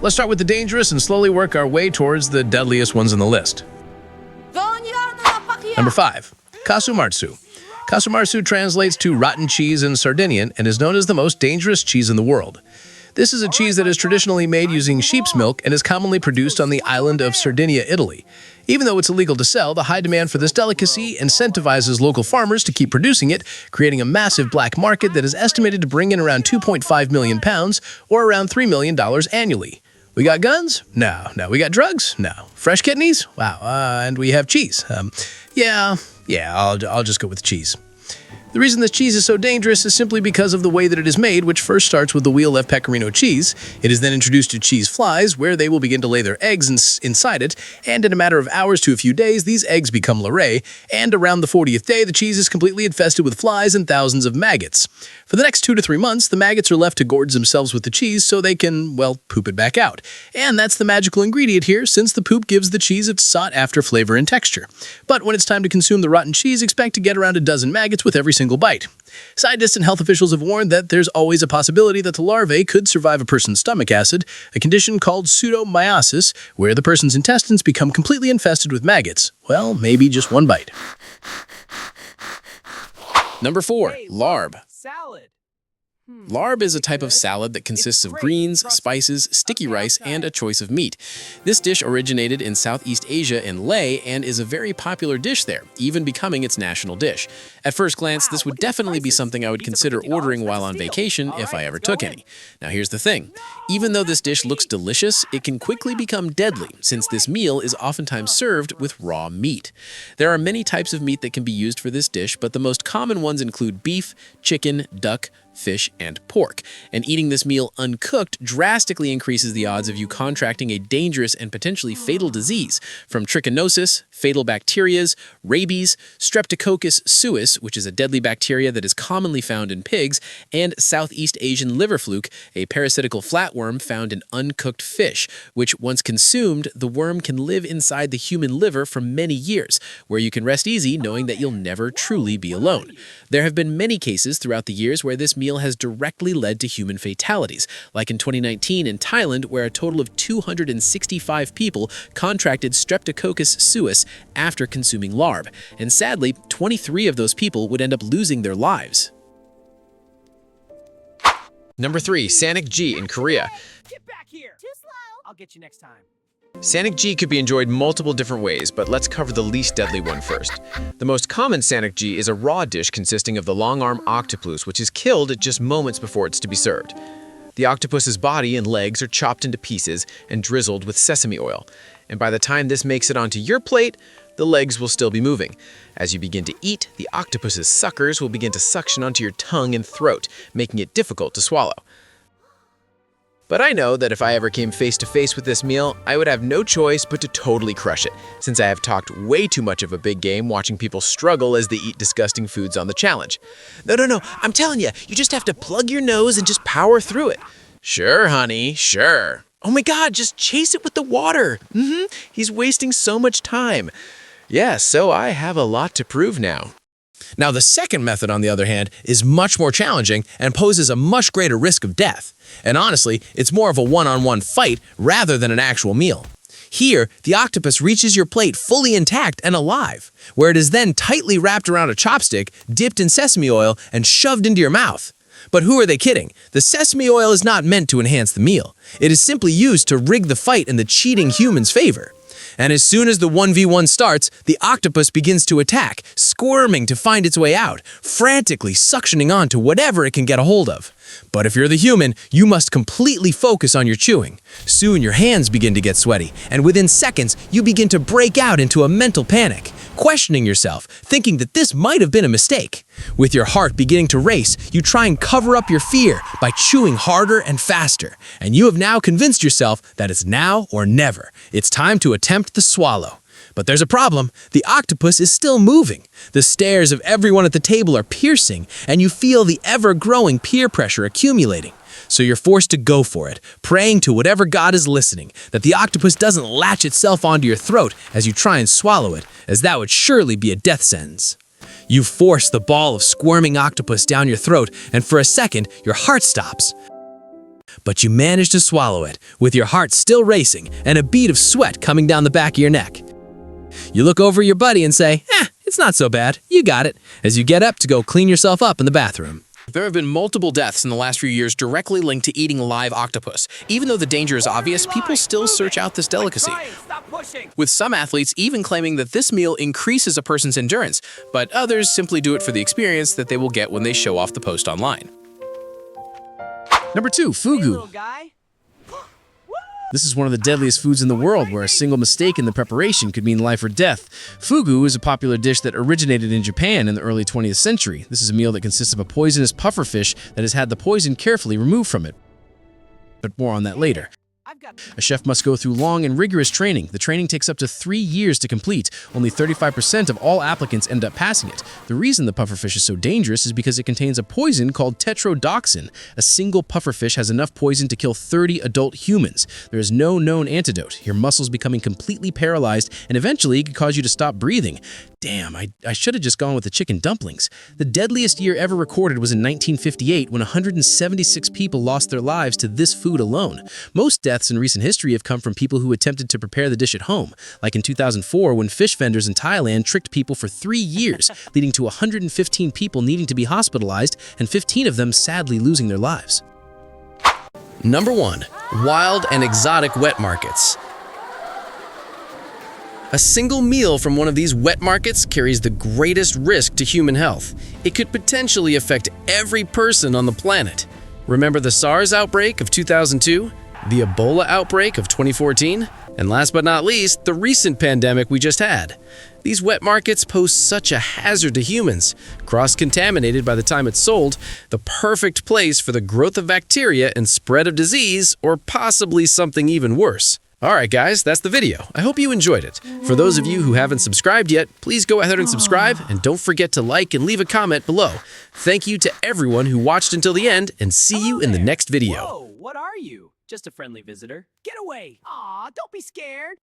Let's start with the dangerous and slowly work our way towards the deadliest ones on the list. Number 5. Kasumarsu. Kasumarsu translates to rotten cheese in Sardinian and is known as the most dangerous cheese in the world. This is a cheese that is traditionally made using sheep's milk and is commonly produced on the island of Sardinia, Italy. Even though it's illegal to sell, the high demand for this delicacy incentivizes local farmers to keep producing it, creating a massive black market that is estimated to bring in around £2.5 million, or around $3 million annually. We got guns? No. We got drugs? No. Fresh kidneys? Wow. And we have cheese. I'll just go with cheese. The reason this cheese is so dangerous is simply because of the way that it is made, which first starts with the wheel of pecorino cheese. It is then introduced to cheese flies, where they will begin to lay their eggs inside it, and in a matter of hours to a few days, these eggs become larvae, and around the 40th day, the cheese is completely infested with flies and thousands of maggots. For the next 2 to 3 months, the maggots are left to gorge themselves with the cheese so they can, poop it back out. And that's the magical ingredient here, since the poop gives the cheese its sought-after flavor and texture. But when it's time to consume the rotten cheese, expect to get around a dozen maggots with every single bite. Scientists and health officials have warned that there's always a possibility that the larvae could survive a person's stomach acid, a condition called pseudomyosis, where the person's intestines become completely infested with maggots. Well, maybe just one bite. Number 4. Larb. Salad. Larb is a type of salad that consists of greens, spices, sticky rice, and a choice of meat. This dish originated in Southeast Asia in Leh and is a very popular dish there, even becoming its national dish. At first glance, this would definitely be something I would consider ordering while on vacation if I ever took any. Now here's the thing. Even though this dish looks delicious, it can quickly become deadly, since this meal is oftentimes served with raw meat. There are many types of meat that can be used for this dish, but the most common ones include beef, chicken, duck, fish, and pork. And eating this meal uncooked drastically increases the odds of you contracting a dangerous and potentially fatal disease, from trichinosis, fatal bacterias, rabies, streptococcus suis, which is a deadly bacteria that is commonly found in pigs, and Southeast Asian liver fluke, a parasitical flatworm found in uncooked fish, which once consumed, the worm can live inside the human liver for many years, where you can rest easy knowing that you'll never truly be alone. There have been many cases throughout the years where this meal has directly led to human fatalities, like in 2019 in Thailand, where a total of 265 people contracted streptococcus suis after consuming larb, and sadly, 23 of those people would end up losing their lives. Number 3. Sanok-ji in Korea. Get back here. Too slow. I'll get you next time. Sanok-ji could be enjoyed multiple different ways, but let's cover the least deadly one first. The most common Sanok-ji is a raw dish consisting of the long-arm octopus, which is killed just moments before it's to be served. The octopus's body and legs are chopped into pieces and drizzled with sesame oil, and by the time this makes it onto your plate, the legs will still be moving. As you begin to eat, the octopus's suckers will begin to suction onto your tongue and throat, making it difficult to swallow. But I know that if I ever came face to face with this meal, I would have no choice but to totally crush it, since I have talked way too much of a big game watching people struggle as they eat disgusting foods on the challenge. No, I'm telling you, you just have to plug your nose and just power through it. Sure, honey, sure. Oh my God, just chase it with the water. He's wasting so much time. Yeah, so I have a lot to prove now. Now, the second method, on the other hand, is much more challenging and poses a much greater risk of death. And honestly, it's more of a one-on-one fight rather than an actual meal. Here, the octopus reaches your plate fully intact and alive, where it is then tightly wrapped around a chopstick, dipped in sesame oil, and shoved into your mouth. But who are they kidding? The sesame oil is not meant to enhance the meal. It is simply used to rig the fight in the cheating human's favor. And as soon as the 1v1 starts, the octopus begins to attack, squirming to find its way out, frantically suctioning on to whatever it can get a hold of. But if you're the human, you must completely focus on your chewing. Soon your hands begin to get sweaty, and within seconds, you begin to break out into a mental panic, questioning yourself, thinking that this might have been a mistake. With your heart beginning to race, you try and cover up your fear by chewing harder and faster, and you have now convinced yourself that it's now or never. It's time to attempt the swallow. But there's a problem. The octopus is still moving. The stares of everyone at the table are piercing, and you feel the ever-growing peer pressure accumulating. So you're forced to go for it, praying to whatever God is listening, that the octopus doesn't latch itself onto your throat as you try and swallow it, as that would surely be a death sentence. You force the ball of squirming octopus down your throat, and for a second, your heart stops. But you manage to swallow it, with your heart still racing and a bead of sweat coming down the back of your neck. You look over at your buddy and say, it's not so bad, you got it, as you get up to go clean yourself up in the bathroom. There have been multiple deaths in the last few years directly linked to eating live octopus. Even though the danger is obvious, people still search out this delicacy, with some athletes even claiming that this meal increases a person's endurance, but others simply do it for the experience that they will get when they show off the post online. Number 2, fugu. This is one of the deadliest foods in the world, where a single mistake in the preparation could mean life or death. Fugu is a popular dish that originated in Japan in the early 20th century. This is a meal that consists of a poisonous pufferfish that has had the poison carefully removed from it. But more on that later. A chef must go through long and rigorous training. The training takes up to 3 years to complete. Only 35% of all applicants end up passing it. The reason the pufferfish is so dangerous is because it contains a poison called tetrodotoxin. A single pufferfish has enough poison to kill 30 adult humans. There is no known antidote. Your muscles becoming completely paralyzed, and eventually it could cause you to stop breathing. Damn, I should have just gone with the chicken dumplings. The deadliest year ever recorded was in 1958, when 176 people lost their lives to this food alone. Most deaths in recent history have come from people who attempted to prepare the dish at home, like in 2004 when fish vendors in Thailand tricked people for 3 years, leading to 115 people needing to be hospitalized and 15 of them sadly losing their lives. Number 1. Wild and exotic wet markets. A single meal from one of these wet markets carries the greatest risk to human health. It could potentially affect every person on the planet. Remember the SARS outbreak of 2002? The Ebola outbreak of 2014? And last but not least, the recent pandemic we just had. These wet markets pose such a hazard to humans. Cross-contaminated by the time it's sold, the perfect place for the growth of bacteria and spread of disease, or possibly something even worse. Alright guys, that's the video. I hope you enjoyed it. For those of you who haven't subscribed yet, please go ahead and subscribe, and don't forget to like and leave a comment below. Thank you to everyone who watched until the end, and see you in the next video. Whoa, what are you? Just a friendly visitor. Get away! Aw, don't be scared.